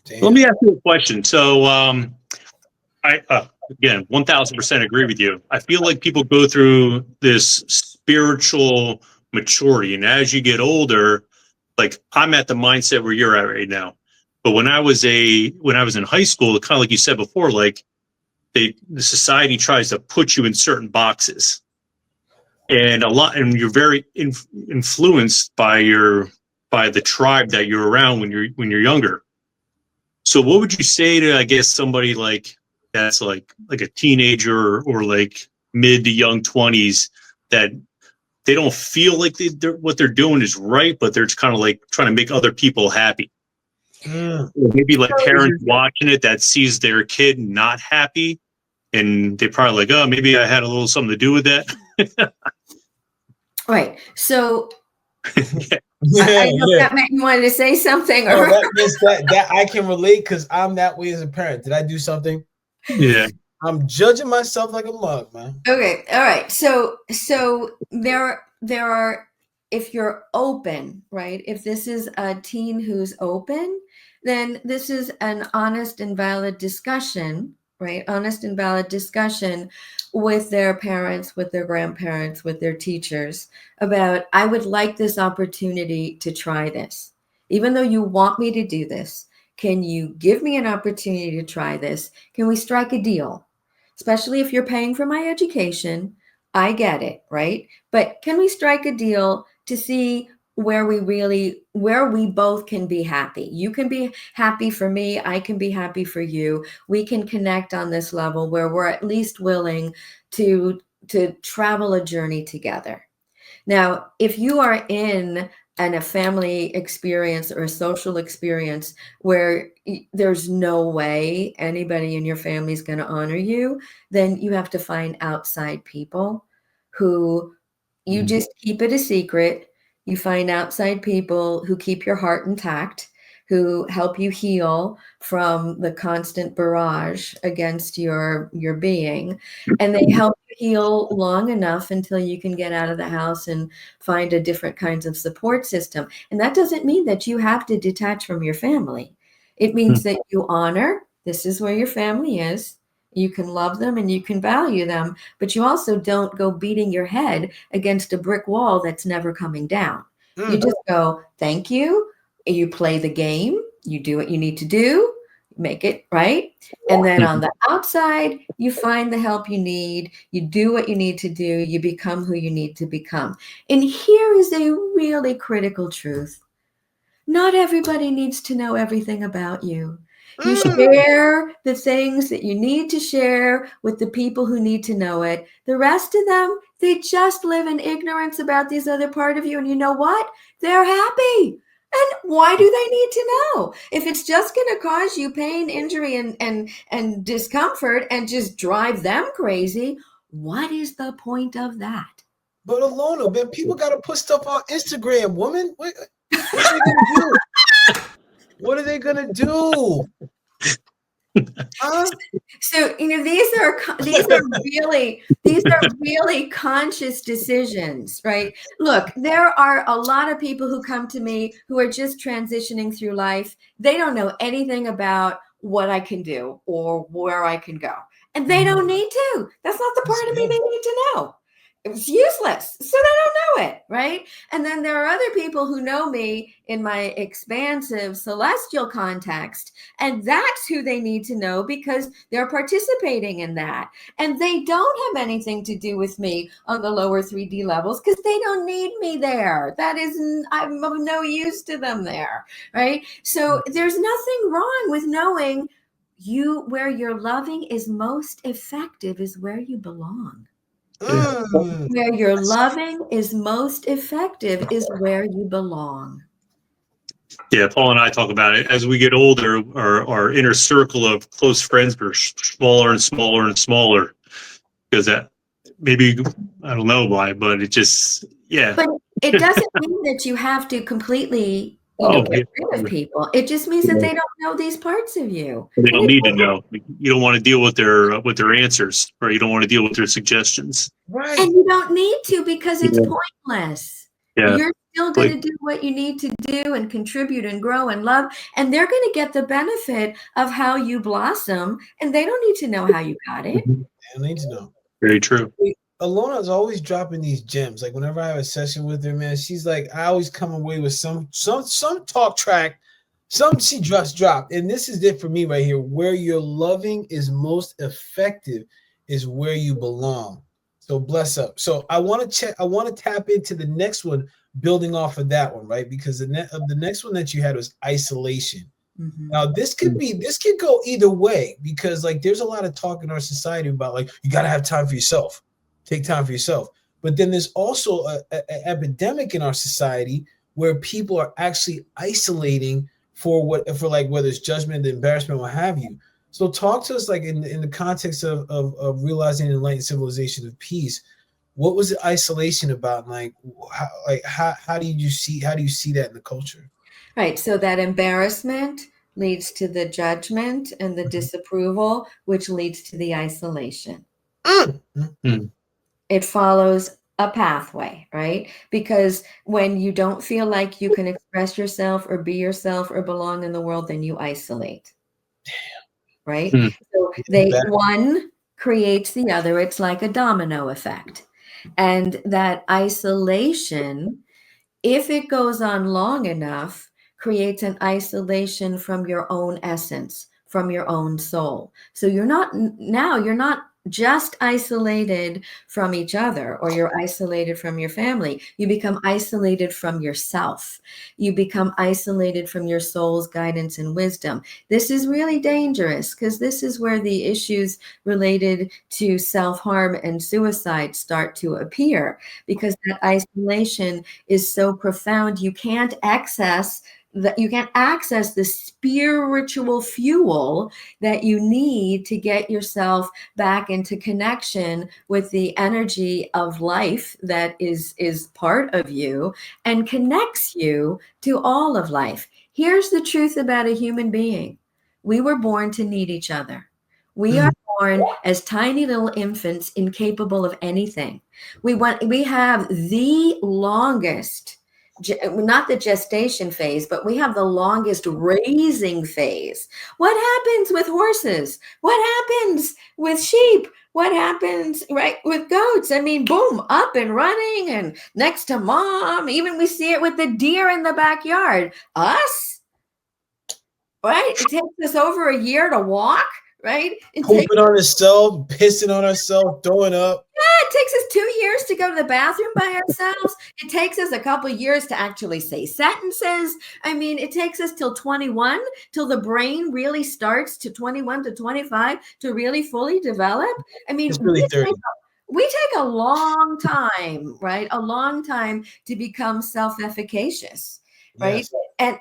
Damn. Let me ask you a question. So, I again 1000% agree with you. I feel like people go through this spiritual maturity, and as you get older, like I'm at the mindset where you're at right now. But when I was in high school, kind of like you said before, like the society tries to put you in certain boxes, and you're very influenced by the tribe that you're around when you're younger. So what would you say to, I guess, somebody like that's like a teenager or like mid to young 20s that they don't feel like what they're doing is right, but they're just kind of like trying to make other people happy? Maybe like parents watching it that sees their kid not happy, and they probably like, oh, maybe I had a little something to do with that. Right. So Yeah, I know that meant you wanted to say something. Oh, that means that I can relate because I'm that way as a parent. Did I do something? Yeah. I'm judging myself like a mug, man. Okay. All right. So there are, if you're open, right? If this is a teen who's open, then this is an honest and valid discussion, right? Honest and valid discussion with their parents, with their grandparents, with their teachers about, I would like this opportunity to try this. Even though you want me to do this, can you give me an opportunity to try this? Can we strike a deal? Especially if you're paying for my education, I get it, right? But can we strike a deal to see where we both can be happy? You can be happy for me, I can be happy for you. We can connect on this level where we're at least willing to travel a journey together. Now, if you are in a family experience or a social experience where there's no way anybody in your family is going to honor you, then you have to find outside people who you just keep it a secret. You find outside people who keep your heart intact, who help you heal from the constant barrage against your being, and they help you heal long enough until you can get out of the house and find a different kinds of support system. And that doesn't mean that you have to detach from your family. It means that you honor, this is where your family is. You can love them and you can value them, but you also don't go beating your head against a brick wall that's never coming down. You just go, thank you. You play the game, you do what you need to do, make it right. And then on the outside, you find the help you need, you do what you need to do, you become who you need to become. And here is a really critical truth. Not everybody needs to know everything about you. You share the things that you need to share with the people who need to know it. The rest of them, they just live in ignorance about this other part of you. And you know what? They're happy. And why do they need to know? If it's just going to cause you pain, injury, and discomfort and just drive them crazy, what is the point of that? But Ilona, man, people got to put stuff on Instagram, woman. What are they going to do? What are they going to do? Huh? So, these are really conscious decisions, right? Look, there are a lot of people who come to me who are just transitioning through life. They don't know anything about what I can do or where I can go. And they don't need to. That's not the part of me they need to know. It's useless. So they don't know it, right? And then there are other people who know me in my expansive celestial context, and that's who they need to know because they're participating in that. And they don't have anything to do with me on the lower 3D levels because they don't need me there. I'm of no use to them there, right? So there's nothing wrong with knowing where your loving is most effective is where you belong. Where your loving is most effective is where you belong. Yeah, Paul and I talk about it. As we get older, our inner circle of close friends are smaller and smaller and smaller because that maybe, I don't know why, but it just, yeah. But it doesn't mean that you have to completely, get rid of people. It just means that they don't know these parts of you. They don't need to know. You don't want to deal with their answers, or you don't want to deal with their suggestions. Right. And you don't need to because it's pointless. Yeah. You're still going to do what you need to do and contribute and grow and love. And they're going to get the benefit of how you blossom. And they don't need to know how you got it. They don't need to know. Very true. Ilona's always dropping these gems. Like whenever I have a session with her, man, she's like, I always come away with some talk track, some she just dropped. And this is it for me right here. Where your loving is most effective is where you belong. So bless up. So I want to tap into the next one, building off of that one, right? Because the next one that you had was isolation. Mm-hmm. Now this could go either way because like there's a lot of talk in our society about like you got to have time for yourself. Take time for yourself. But then there's also an epidemic in our society where people are actually isolating for whether it's judgment, embarrassment, what have you. So talk to us like in the context of realizing enlightened civilization of peace. What was the isolation about? How do you see that in the culture? Right. So that embarrassment leads to the judgment and the disapproval, which leads to the isolation. Mm-hmm. It follows a pathway, right? Because when you don't feel like you can express yourself or be yourself or belong in the world, then you isolate. Right? So one creates the other. It's like a domino effect. And that isolation, if it goes on long enough, creates an isolation from your own essence, from your own soul. So you're not just isolated from each other, or you're isolated from your family. You become isolated from yourself. You become isolated from your soul's guidance and wisdom. This is really dangerous because this is where the issues related to self-harm and suicide start to appear, because that isolation is so profound. You can't access the spiritual fuel that you need to get yourself back into connection with the energy of life that is part of you and connects you to all of life. Here's the truth about a human being. We were born to need each other. We are born as tiny little infants, incapable of anything. We have the longest, not the gestation phase, but we have the longest raising phase. What happens with horses? What happens with sheep? What happens, right, with goats? I mean, boom, up and running and next to mom. Even we see it with the deer in the backyard. Us, right? It takes us over a year to walk, right? Pooping on herself, pissing on herself, throwing up. Yeah, it takes us 2 years to go to the bathroom by ourselves. It takes us a couple of years to actually say sentences. I mean, it takes us till 21, till the brain really starts, to 21 to 25 to really fully develop. I mean, it's really 30. We take a long time, right? A long time to become self-efficacious, right? Yes.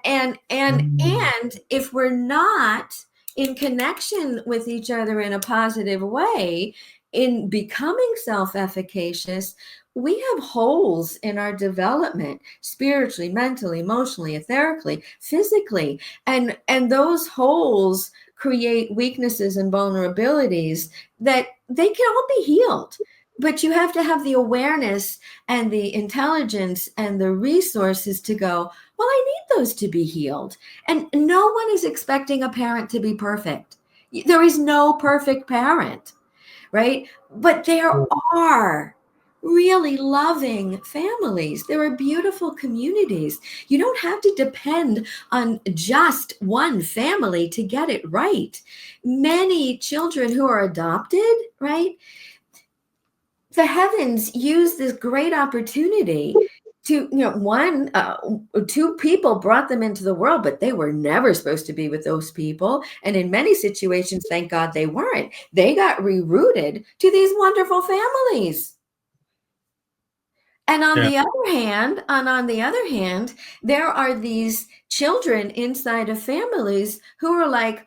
And if we're not in connection with each other in a positive way, in becoming self-efficacious, we have holes in our development, spiritually, mentally, emotionally, etherically, physically, and those holes create weaknesses and vulnerabilities that they can all be healed. But you have to have the awareness and the intelligence and the resources to go, well, I need those to be healed. And no one is expecting a parent to be perfect. There is no perfect parent, right? But there are really loving families. There are beautiful communities. You don't have to depend on just one family to get it right. Many children who are adopted, right? The heavens use this great opportunity to, two people brought them into the world, but they were never supposed to be with those people. And in many situations, thank God they weren't. They got rerouted to these wonderful families. And on the other hand, there are these children inside of families who are like,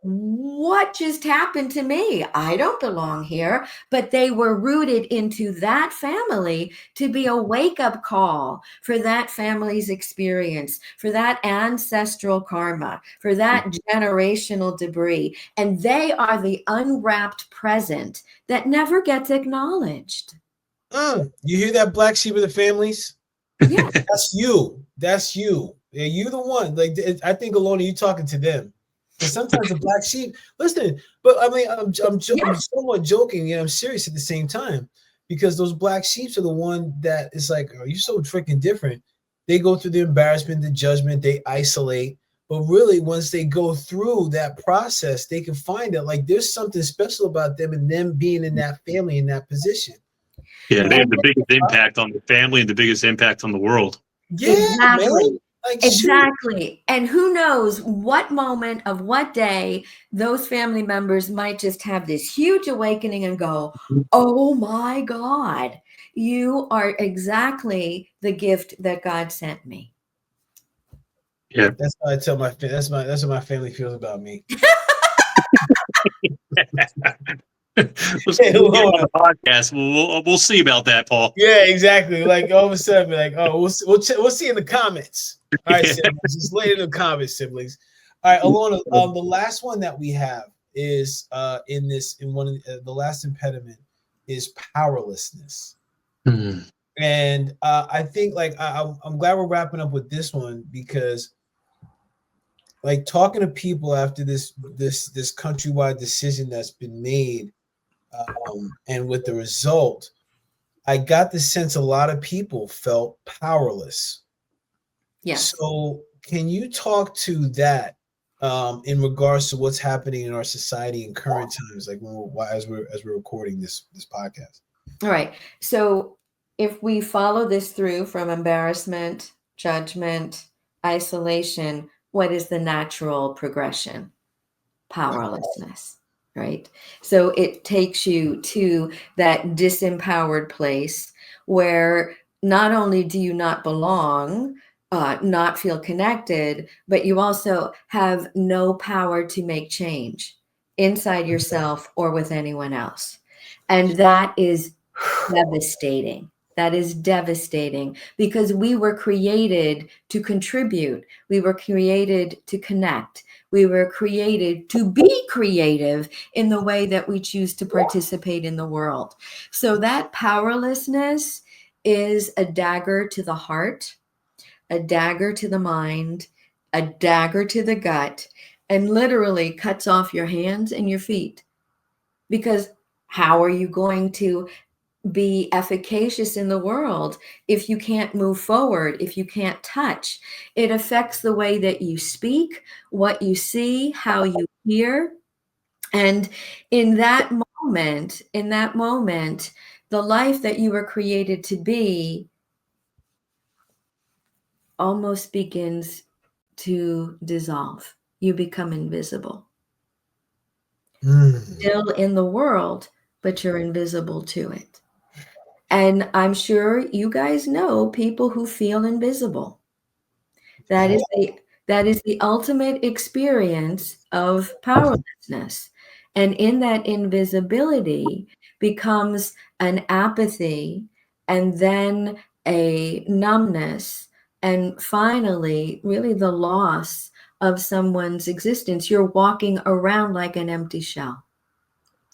what just happened to me? I don't belong here. But they were rooted into that family to be a wake-up call for that family's experience, for that ancestral karma, for that generational debris. And they are the unwrapped present that never gets acknowledged. You hear that, black sheep of the families? Yeah. That's you. That's you. Yeah, you the one. Like, I think, Ilona, you talking to them. Because sometimes the black sheep, listen, but I mean, I'm somewhat joking, and I'm serious at the same time, because those black sheeps are the one that is like, are you so freaking different? They go through the embarrassment, the judgment, they isolate. But really, once they go through that process, they can find out like there's something special about them and them being in that family, in that position. Yeah, they have the biggest impact on the family and the biggest impact on the world. Yeah, exactly. Man. Like, exactly. Shoot. And who knows what moment of what day those family members might just have this huge awakening and go, oh my God, you are exactly the gift that God sent me. Yeah. That's what I tell my that's what my family feels about me. Let's get on the podcast. We'll see about that, Paul. Yeah, exactly. Like all of a sudden, like, oh, we'll see in the comments. All right, siblings, just lay in the comments, siblings. All right, Ilona. The last one that we have is the last impediment is powerlessness. Mm-hmm. And I think like I'm glad we're wrapping up with this one, because like talking to people after this countrywide decision that's been made, and with the result, I got the sense a lot of people felt powerless. Yes. So can you talk to that in regards to what's happening in our society in current times, like as we're recording this podcast? All right. So if we follow this through from embarrassment, judgment, isolation, what is the natural progression? Powerlessness, right? So it takes you to that disempowered place where not only do you not belong, not feel connected, but you also have no power to make change inside yourself or with anyone else. And that is devastating. That is devastating, because we were created to contribute. We were created to connect. We were created to be creative in the way that we choose to participate in the world. So that powerlessness is a dagger to the heart, a dagger to the mind, a dagger to the gut, and literally cuts off your hands and your feet. Because how are you going to be efficacious in the world if you can't move forward, if you can't touch? It affects the way that you speak, what you see, how you hear. And in that moment, the life that you were created to be almost begins to dissolve. You become invisible. Still in the world, but you're invisible to it. And I'm sure you guys know people who feel invisible. That is the ultimate experience of powerlessness. And in that invisibility becomes an apathy, and then a numbness, and finally, really the loss of someone's existence. You're walking around like an empty shell.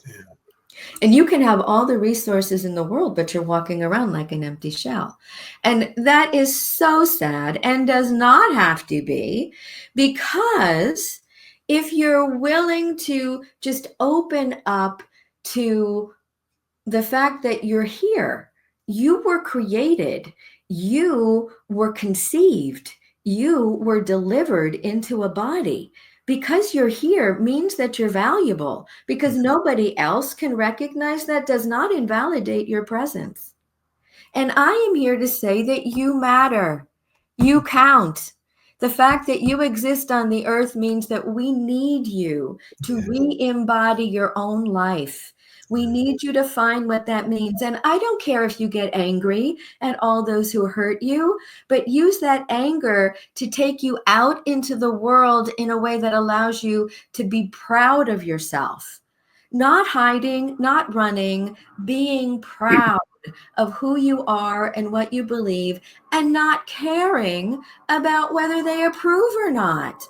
Yeah. And you can have all the resources in the world, but you're walking around like an empty shell. And that is so sad and does not have to be, because if you're willing to just open up to the fact that you're here, you were created, you were conceived, you were delivered into a body. Because you're here means that you're valuable. Because nobody else can recognize that does not invalidate your presence. And I am here to say that you matter. You count. The fact that you exist on the earth means that we need you to re-embody your own life. We need you to find what that means. And I don't care if you get angry at all those who hurt you, but use that anger to take you out into the world in a way that allows you to be proud of yourself. Not hiding, not running, being proud of who you are and what you believe, and not caring about whether they approve or not.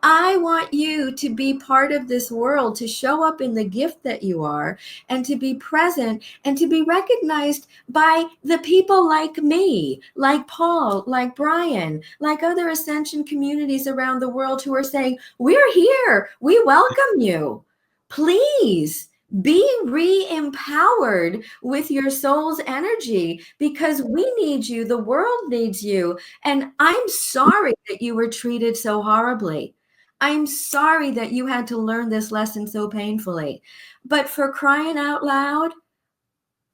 I want you to be part of this world, to show up in the gift that you are, and to be present and to be recognized by the people like me, like Paul, like Brian, like other ascension communities around the world who are saying, we're here, we welcome you. Please be re-empowered with your soul's energy, because we need you, the world needs you. And I'm sorry that you were treated so horribly. I'm sorry that you had to learn this lesson so painfully. But for crying out loud,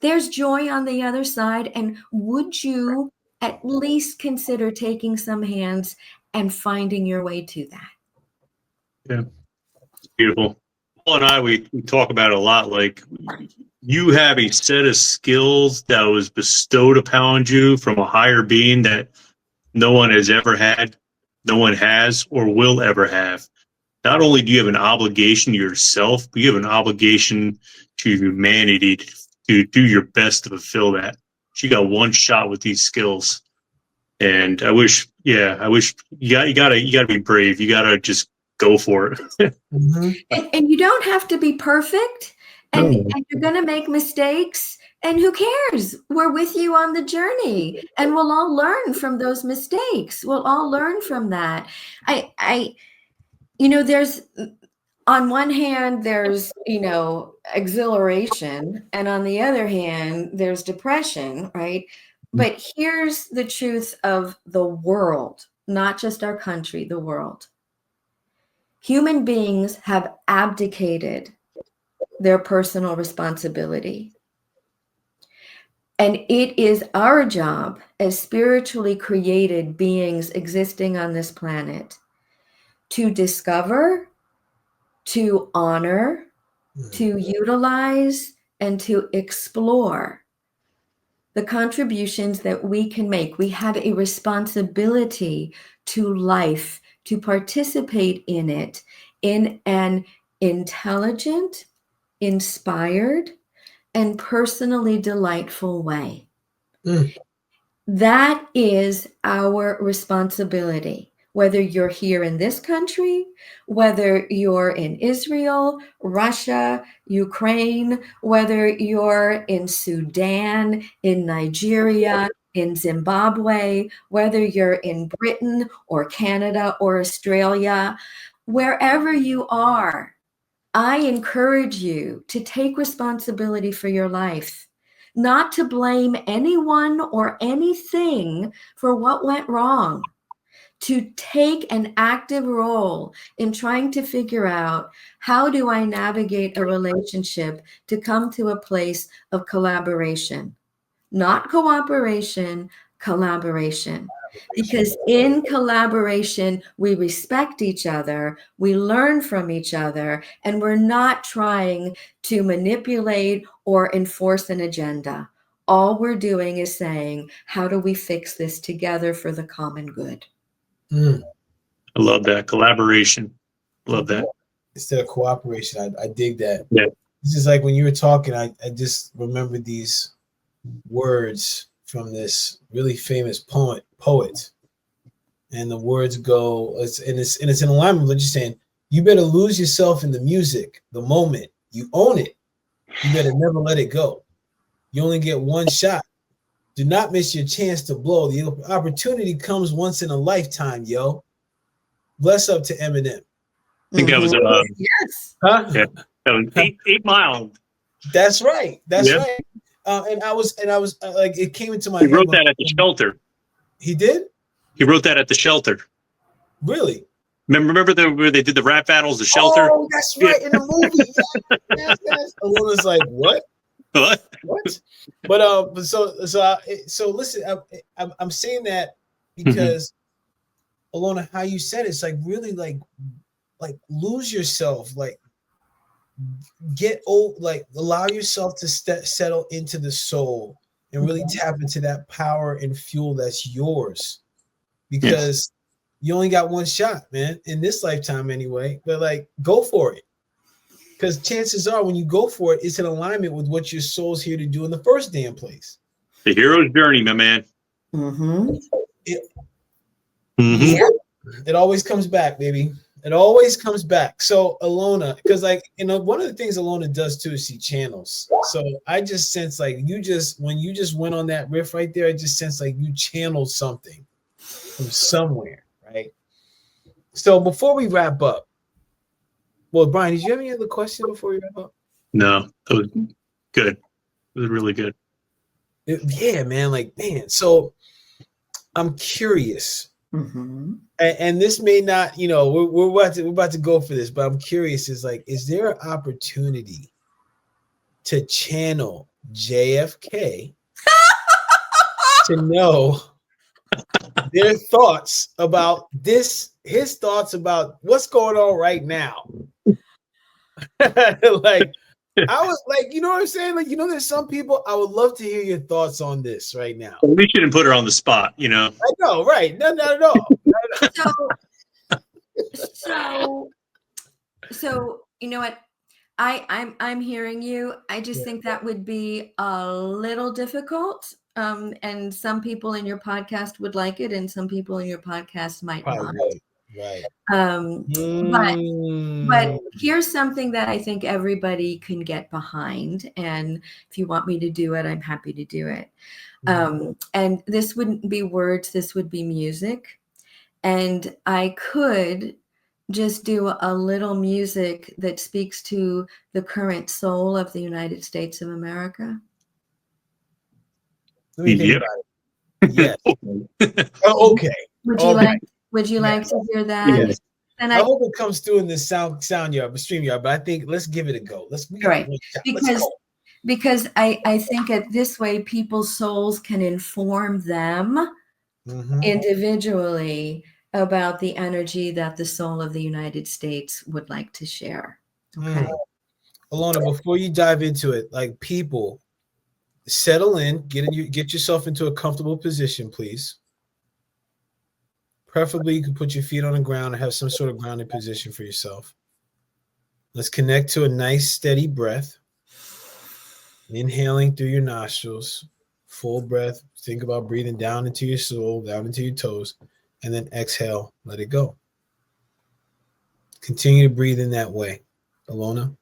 there's joy on the other side. And would you at least consider taking some hands and finding your way to that? Yeah, beautiful. Paul and I, we talk about it a lot. Like, you have a set of skills that was bestowed upon you from a higher being that no one has ever had, no one has, or will ever have. Not only do you have an obligation to yourself, but you have an obligation to humanity to do your best to fulfill that. You got one shot with these skills, and I wish you gotta be brave. You gotta just go for it. And you don't have to be perfect, and you're going to make mistakes, and who cares? We're with you on the journey, and we'll all learn from those mistakes. We'll all learn from that. There's, on one hand, there's, exhilaration, and on the other hand, there's depression, right? But here's the truth of the world, not just our country, the world. Human beings have abdicated their personal responsibility. And it is our job as spiritually created beings existing on this planet to discover, to honor, to utilize, and to explore the contributions that we can make. We have a responsibility to life, to participate in it in an intelligent, inspired, and personally delightful way. That is our responsibility. Whether you're here in this country, whether you're in Israel, Russia, Ukraine, whether you're in Sudan, in Nigeria, in Zimbabwe, whether you're in Britain or Canada or Australia, wherever you are, I encourage you to take responsibility for your life, not to blame anyone or anything for what went wrong, to take an active role in trying to figure out, how do I navigate a relationship to come to a place of collaboration, not cooperation, collaboration. Because in collaboration, we respect each other, we learn from each other, and we're not trying to manipulate or enforce an agenda. All we're doing is saying, how do we fix this together for the common good? I love that collaboration. Love that. instead of cooperation. I dig that. Yeah. This is like when you were talking, I just remembered these words from this really famous poet. And the words go, it's in alignment with what you're saying. You better lose yourself in the music the moment you own it. You better never let it go. You only get one shot. Do not miss your chance to blow. The opportunity comes once in a lifetime, yo. Bless up to Eminem. I think that was yes. Huh? yeah, that was 8 Mile. That's right. That's Yeah. right. And I was like, it came into my He head. wrote that at the shelter. He did? He wrote that at the shelter. Really? Remember where they did the rap battles, the shelter? Oh, that's right. In the movie. Yes. Alona's like, what? What? But so listen, I'm saying that because Ilona, how you said it's like really like lose yourself, like get old, like allow yourself to settle into the soul and really tap into that power and fuel that's yours, because you only got one shot, man, in this lifetime anyway. But like, go for it, because chances are when you go for it, it's in alignment with what your soul's here to do in the first damn place. The hero's journey, my man. Yeah, it always comes back, baby. It always comes back. So Ilona, because like, one of the things Ilona does too is she channels. So I just sense like when you just went on that riff right there, I just sense like you channeled something from somewhere, right? So before we wrap up, well, Brian, did you have any other question before we wrap up? No, that was good. It was really good. Yeah, man. Like, man. So I'm curious. And this may not, we're about to go for this, but I'm curious, is there an opportunity to channel JFK to know their thoughts about this, his thoughts about what's going on right now? Like, I was like, you know what I'm saying? Like, there's some people, I would love to hear your thoughts on this right now. Well, we shouldn't put her on the spot, I know, right? No, not at all. So you know what? I'm hearing you. I just think that would be a little difficult. And some people in your podcast would like it, and some people in your podcast might not. Right. But here's something that I think everybody can get behind. And if you want me to do it, I'm happy to do it. And this wouldn't be words, this would be music. And I could just do a little music that speaks to the current soul of the United States of America. Let me think about it. Yes. Okay. Would you like to hear that? Yes. And I hope it comes through in this sound yard, but stream yard. But I think let's give it a go. Because I think this way people's souls can inform them individually about the energy that the soul of the United States would like to share. Okay. Ilona, before you dive into it, like, people, settle in, get yourself into a comfortable position, please. Preferably, you can put your feet on the ground and have some sort of grounded position for yourself. Let's connect to a nice, steady breath. Inhaling through your nostrils, full breath. Think about breathing down into your soul, down into your toes, and then exhale, let it go. Continue to breathe in that way. Ilona?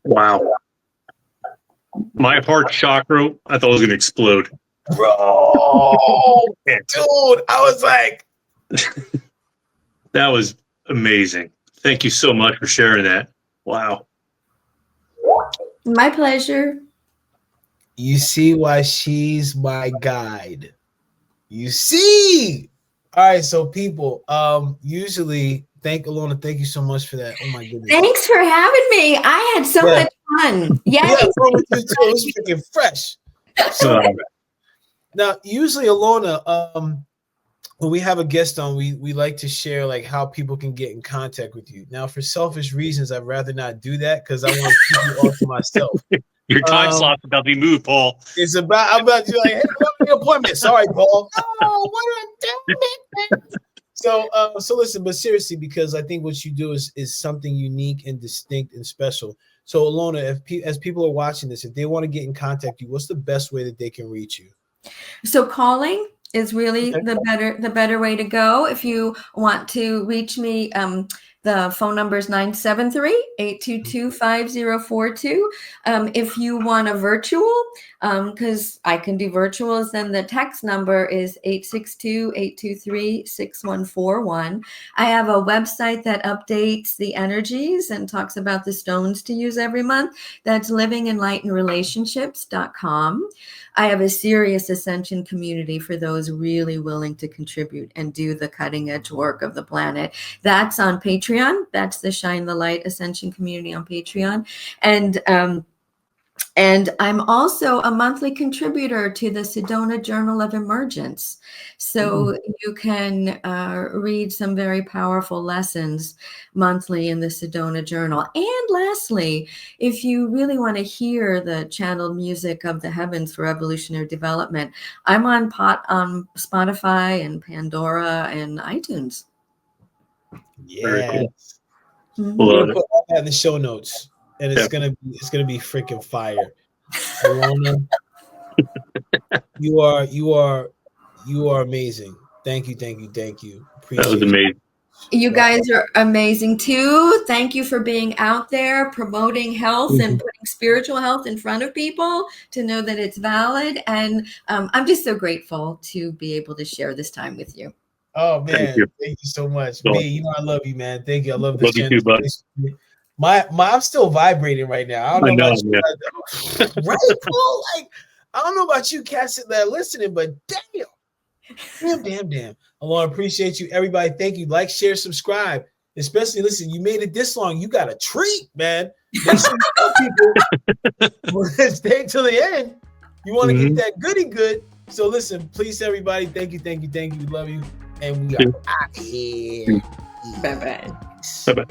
Wow. My heart chakra, I thought it was going to explode. Bro, dude, I was like, that was amazing. Thank you so much for sharing that. Wow. My pleasure. you see why she's my guide. You see. All right, so people, usually thank Ilona. Thank you so much for that. Oh my goodness. Thanks for having me. I had so much fun. Yeah, Yes. fun with you too. It was freaking fresh. So now, usually, Ilona, when we have a guest on, we like to share like how people can get in contact with you. Now, for selfish reasons, I'd rather not do that because I want to keep you all to myself. Your time slot's about to be moved, Paul. It's about I'm about to be like, hey, I got an appointment. Sorry, Paul. Oh, what a damn it. So listen, but seriously, because I think what you do is something unique and distinct and special. So Ilona, as people are watching this, if they want to get in contact with you, what's the best way that they can reach you? So calling is really the better way to go. If you want to reach me, the phone number is 973-822-5042. If you want a virtual, because I can do virtuals, then the text number is 862-823-6141. I have a website that updates the energies and talks about the stones to use every month. That's livingenlightenedrelationships.com. I have a serious ascension community for those really willing to contribute and do the cutting edge work of the planet. That's on Patreon. That's the Shine the Light Ascension community on Patreon. And I'm also a monthly contributor to the Sedona Journal of Emergence. So you can read some very powerful lessons monthly in the Sedona Journal. And lastly, if you really want to hear the channeled music of the heavens for evolutionary development, I'm on Spotify and Pandora and iTunes. Yeah. Cool. Mm-hmm. We're gonna put all that in the show notes, and it's gonna be freaking fire. Ilona, you are amazing. Thank you. Appreciate That was amazing. You guys are amazing too. Thank you for being out there promoting health and putting spiritual health in front of people to know that it's valid. And I'm just so grateful to be able to share this time with you. Oh man, thank you so much. B, you know I love you, man. Thank you. I love this channel. You too, buddy. I'm still vibrating right now. I don't know about you. Right, Paul? Like, I don't know about you cats that are listening, but damn. Ilona, appreciate you. Everybody, thank you. Like, share, subscribe. Especially, listen, you made it this long. You got a treat, man. Make sure you tell people stay till the end. You want to get that goody good. So listen, please, everybody, thank you. We love you. And we are out here. Bye-bye. Bye-bye.